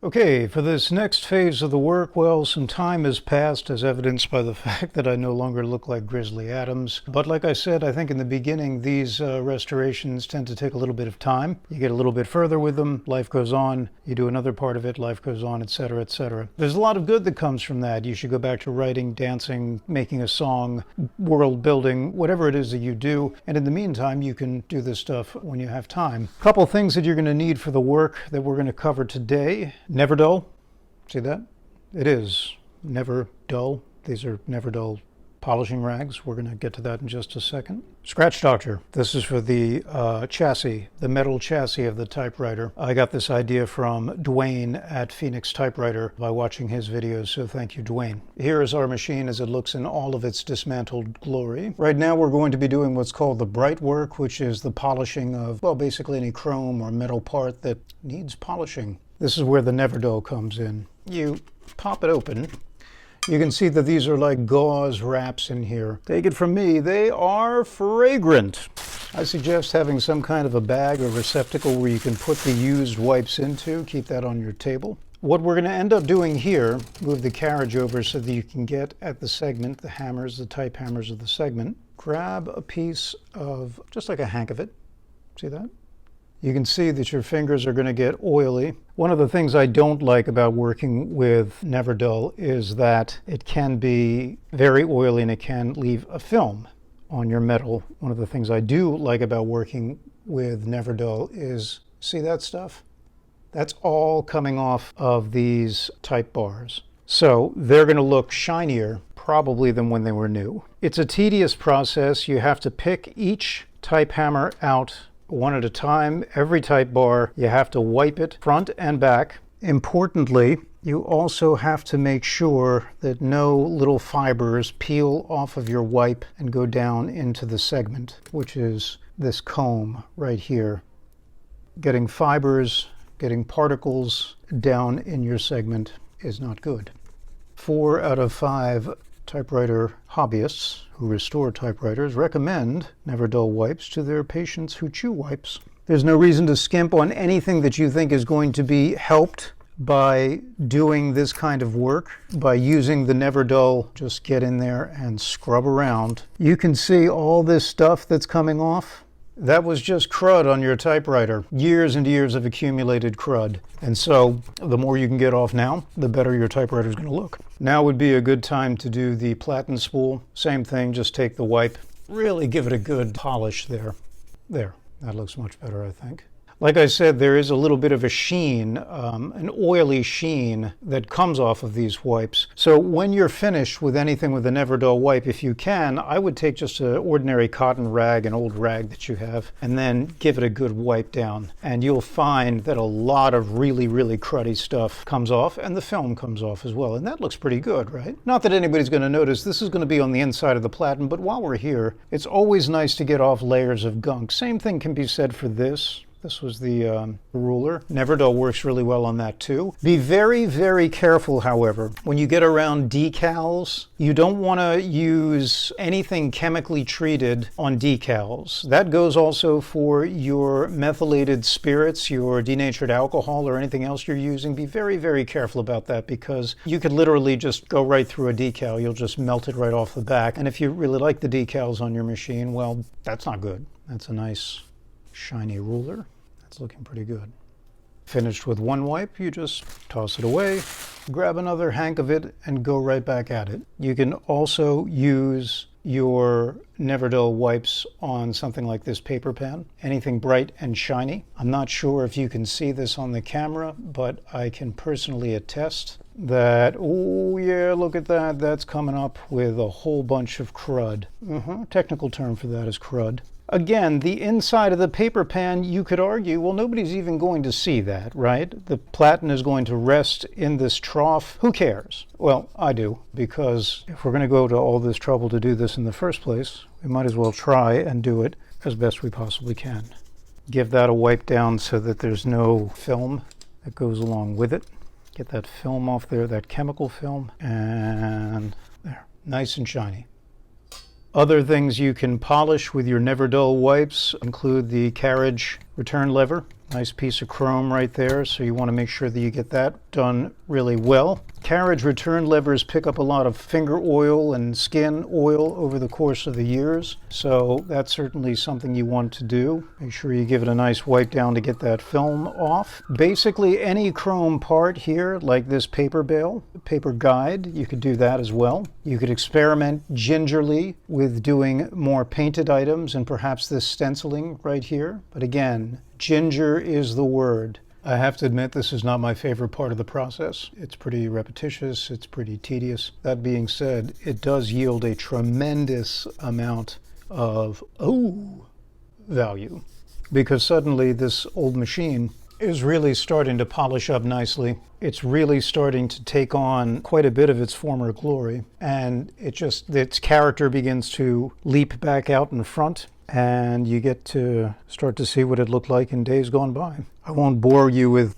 Okay, for this next phase of the work, well, some time has passed as evidenced by the fact that I no longer look like Grizzly Adams. But like I said, I think in the beginning, these restorations tend to take a little bit of time. You get a little bit further with them, life goes on, you do another part of it, life goes on, etc., etc. There's a lot of good that comes from that. You should go back to writing, dancing, making a song, world building, whatever it is that you do. And in the meantime, you can do this stuff when you have time. A couple things that you're going to need for the work that we're going to cover today. Never dull. See that? It is never dull. These are never dull polishing rags. We're going to get to that in just a second. Scratch Doctor. This is for the chassis, the metal chassis of the typewriter. I got this idea from Dwayne at Phoenix Typewriter by watching his videos, so thank you, Dwayne. Here is our machine as it looks in all of its dismantled glory. Right now we're going to be doing what's called the bright work, which is the polishing of, well, basically any chrome or metal part that needs polishing. This is where the never dull comes in. You pop it open. You can see that these are like gauze wraps in here. Take it from me, they are fragrant. I suggest having some kind of a bag or receptacle where you can put the used wipes into. Keep that on your table. What we're going to end up doing here, move the carriage over so that you can get at the segment, the hammers, the type hammers of the segment. Grab a piece of, just like a hank of it. See that? You can see that your fingers are going to get oily. One of the things I don't like about working with never dull is that it can be very oily and it can leave a film on your metal. One of the things I do like about working with never dull is, see that stuff? That's all coming off of these type bars. So they're going to look shinier probably than when they were new. It's a tedious process. You have to pick each type hammer out one at a time. Every type bar, you have to wipe it front and back. Importantly, you also have to make sure that no little fibers peel off of your wipe and go down into the segment, which is this comb right here. Getting fibers, getting particles down in your segment is not good. 4 out of 5 typewriter hobbyists who restore typewriters recommend never dull wipes to their patients who chew wipes. There's no reason to skimp on anything that you think is going to be helped by doing this kind of work, by using the never dull. Just get in there and scrub around. You can see all this stuff that's coming off. That was just crud on your typewriter. Years and years of accumulated crud. And so the more you can get off now, the better your typewriter is going to look. Now would be a good time to do the platen spool. Same thing, just take the wipe, really give it a good polish there. There, that looks much better, I think. Like I said, there is a little bit of a sheen, an oily sheen that comes off of these wipes. So when you're finished with anything with a never dull wipe, if you can, I would take just an ordinary cotton rag, an old rag that you have, and then give it a good wipe down. And you'll find that a lot of really, really cruddy stuff comes off, and the film comes off as well. And that looks pretty good, right? Not that anybody's going to notice. This is going to be on the inside of the platen, but while we're here, it's always nice to get off layers of gunk. Same thing can be said for this. This was the ruler. Never dull works really well on that too. Be very, very careful, however. When you get around decals, you don't want to use anything chemically treated on decals. That goes also for your methylated spirits, your denatured alcohol, or anything else you're using. Be very, very careful about that because you could literally just go right through a decal. You'll just melt it right off the back. And if you really like the decals on your machine, well, that's not good. That's a nice shiny ruler. That's looking pretty good. Finished with one wipe, you just toss it away, grab another hank of it, and go right back at it. You can also use your never dull wipes on something like this paper pan, anything bright and shiny. I'm not sure if you can see this on the camera, but I can personally attest that, oh yeah, look at that, that's coming up with a whole bunch of crud. Technical term for that is crud. Again, the inside of the paper pan, you could argue, well, nobody's even going to see that, right? The platen is going to rest in this trough. Who cares? Well, I do, because if we're going to go to all this trouble to do this in the first place, we might as well try and do it as best we possibly can. Give that a wipe down so that there's no film that goes along with it. Get that film off there, that chemical film, and there, nice and shiny. Other things you can polish with your never dull wipes include the carriage return lever. Nice piece of chrome right there, so you want to make sure that you get that done really well. Carriage return levers pick up a lot of finger oil and skin oil over the course of the years, so that's certainly something you want to do. Make sure you give it a nice wipe down to get that film off. Basically any chrome part here, like this paper bail, paper guide, you could do that as well. You could experiment gingerly with doing more painted items and perhaps this stenciling right here, but again, ginger is the word. I have to admit this is not my favorite part of the process. It's pretty repetitious, it's pretty tedious. That being said, it does yield a tremendous amount of value, because suddenly this old machine is really starting to polish up nicely. It's really starting to take on quite a bit of its former glory, and its character begins to leap back out in front, and you get to start to see what it looked like in days gone by. I won't bore you with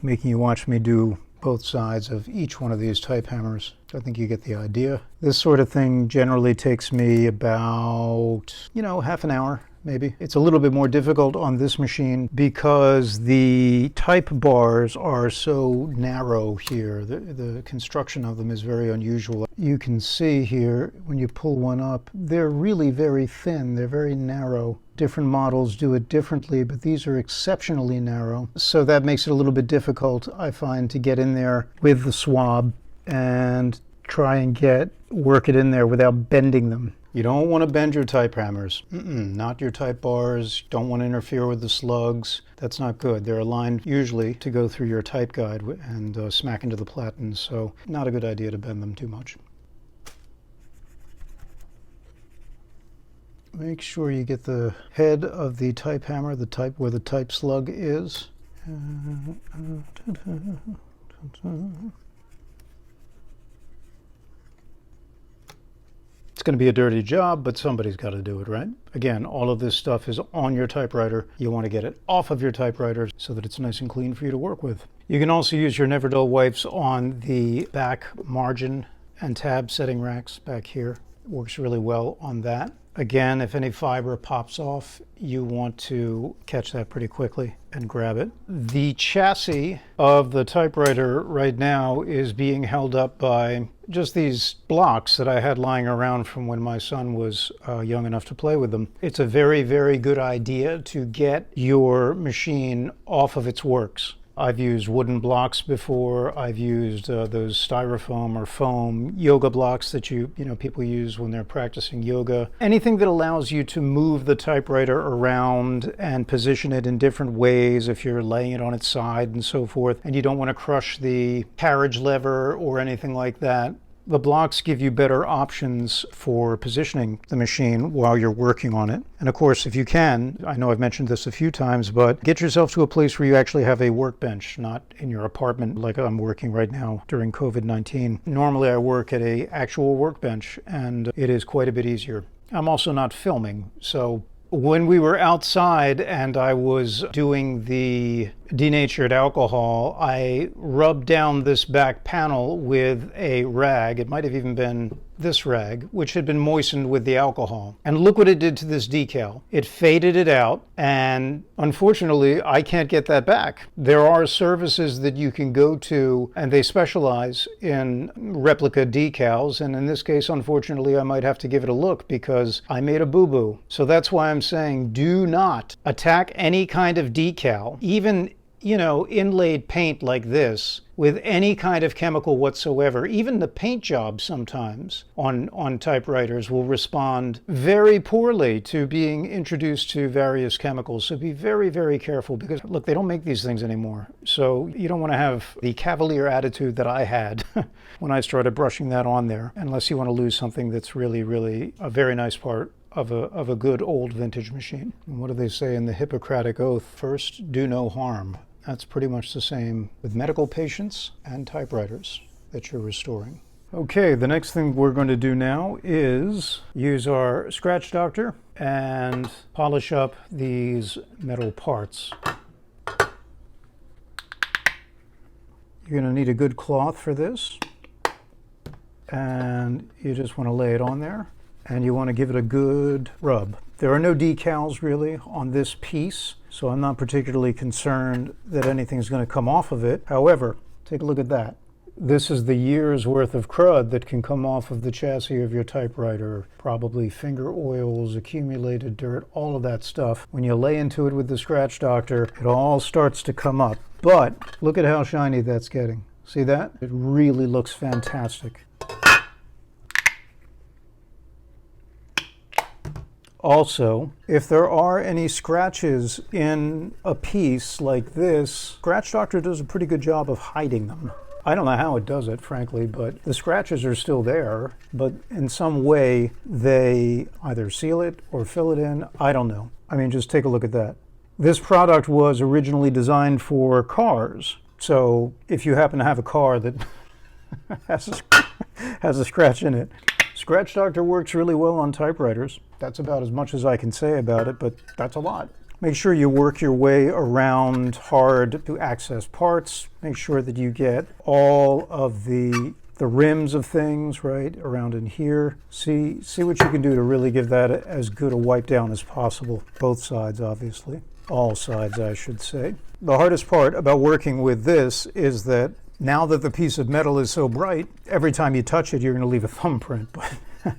making you watch me do both sides of each one of these type hammers. I think you get the idea. This sort of thing generally takes me about, half an hour, maybe. It's a little bit more difficult on this machine because the type bars are so narrow here. The construction of them is very unusual. You can see here, when you pull one up, they're really very thin. They're very narrow. Different models do it differently, but these are exceptionally narrow. So that makes it a little bit difficult, I find, to get in there with the swab and try and work it in there without bending them. You don't want to bend your type hammers. Not your type bars. Don't want to interfere with the slugs. That's not good. They're aligned usually to go through your type guide and smack into the platen, so not a good idea to bend them too much. Make sure you get the head of the type hammer, where the type slug is. It's going to be a dirty job, but somebody's got to do it, right? Again, all of this stuff is on your typewriter. You want to get it off of your typewriter so that it's nice and clean for you to work with. You can also use your never dull wipes on the back margin and tab setting racks back here. It works really well on that. Again, if any fiber pops off, you want to catch that pretty quickly and grab it. The chassis of the typewriter right now is being held up by just these blocks that I had lying around from when my son was young enough to play with them. It's a very, very good idea to get your machine off of its works. I've used wooden blocks before. I've used those styrofoam or foam yoga blocks that people use when they're practicing yoga. Anything that allows you to move the typewriter around and position it in different ways if you're laying it on its side and so forth, and you don't want to crush the carriage lever or anything like that. The blocks give you better options for positioning the machine while you're working on it. And of course, if you can, I know I've mentioned this a few times, but get yourself to a place where you actually have a workbench, not in your apartment like I'm working right now during COVID-19. Normally I work at an actual workbench, and it is quite a bit easier. I'm also not filming, so when we were outside and I was doing the denatured alcohol, I rubbed down this back panel with a rag. It might have even been this rag, which had been moistened with the alcohol. And look what it did to this decal. It faded it out, and unfortunately, I can't get that back. There are services that you can go to, and they specialize in replica decals, and in this case, unfortunately, I might have to give it a look because I made a boo-boo. So that's why I'm saying do not attack any kind of decal, even inlaid paint like this, with any kind of chemical whatsoever. Even the paint job sometimes on typewriters will respond very poorly to being introduced to various chemicals. So be very, very careful, because look, they don't make these things anymore. So you don't want to have the cavalier attitude that I had when I started brushing that on there, unless you want to lose something that's really, really a very nice part of a good old vintage machine. And what do they say in the Hippocratic Oath? First, do no harm. That's pretty much the same with medical patients and typewriters that you're restoring. Okay, the next thing we're going to do now is use our scratch doctor and polish up these metal parts. You're going to need a good cloth for this, and you just want to lay it on there, and you want to give it a good rub. There are no decals really on this piece, so I'm not particularly concerned that anything's going to come off of it. However, take a look at that. This is the year's worth of crud that can come off of the chassis of your typewriter. Probably finger oils, accumulated dirt, all of that stuff. When you lay into it with the scratch doctor, it all starts to come up. But look at how shiny that's getting. See that? It really looks fantastic. Also, if there are any scratches in a piece like this, Scratch Doctor does a pretty good job of hiding them. I don't know how it does it, frankly, but the scratches are still there, but in some way they either seal it or fill it in. I don't know. I mean, just take a look at that. This product was originally designed for cars, so if you happen to have a car that has a scratch in it, Scratch Doctor works really well on typewriters. That's about as much as I can say about it, but that's a lot. Make sure you work your way around hard to access parts. Make sure that you get all of the rims of things right around in here. See what you can do to really give that as good a wipe down as possible. Both sides, obviously. All sides, I should say. The hardest part about working with this is that now that the piece of metal is so bright, every time you touch it, you're going to leave a thumbprint. But,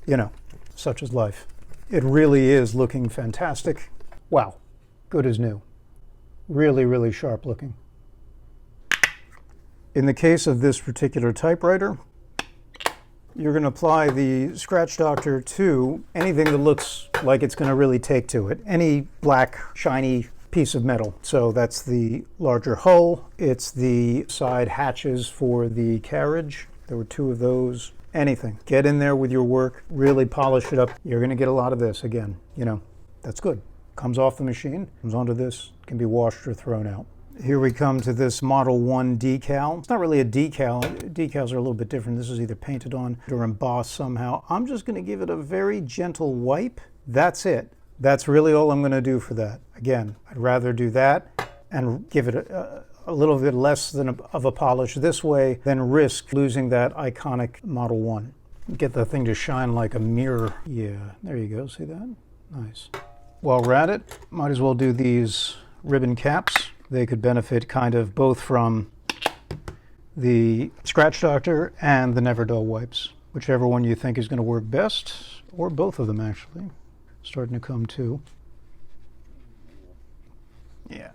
you know, such is life. It really is looking fantastic. Wow, good as new. Really, really sharp looking. In the case of this particular typewriter, you're going to apply the Scratch Doctor to anything that looks like it's going to really take to it. Any black, shiny piece of metal. So that's the larger hull. It's the side hatches for the carriage. There were 2 of those. Anything. Get in there with your work, really polish it up. You're going to get a lot of this again. You know, that's good. Comes off the machine, comes onto this, can be washed or thrown out. Here we come to this Model 1 decal. It's not really a decal. Decals are a little bit different. This is either painted on or embossed somehow. I'm just going to give it a very gentle wipe. That's it. That's really all I'm going to do for that. Again, I'd rather do that and give it a little bit less of a polish this way than risk losing that iconic Model 1. Get the thing to shine like a mirror. Yeah, there you go. See that? Nice. While we're at it, might as well do these ribbon caps. They could benefit kind of both from the Scratch Doctor and the Never Dull wipes. Whichever one you think is going to work best, or both of them actually. Starting to come too. Yeah.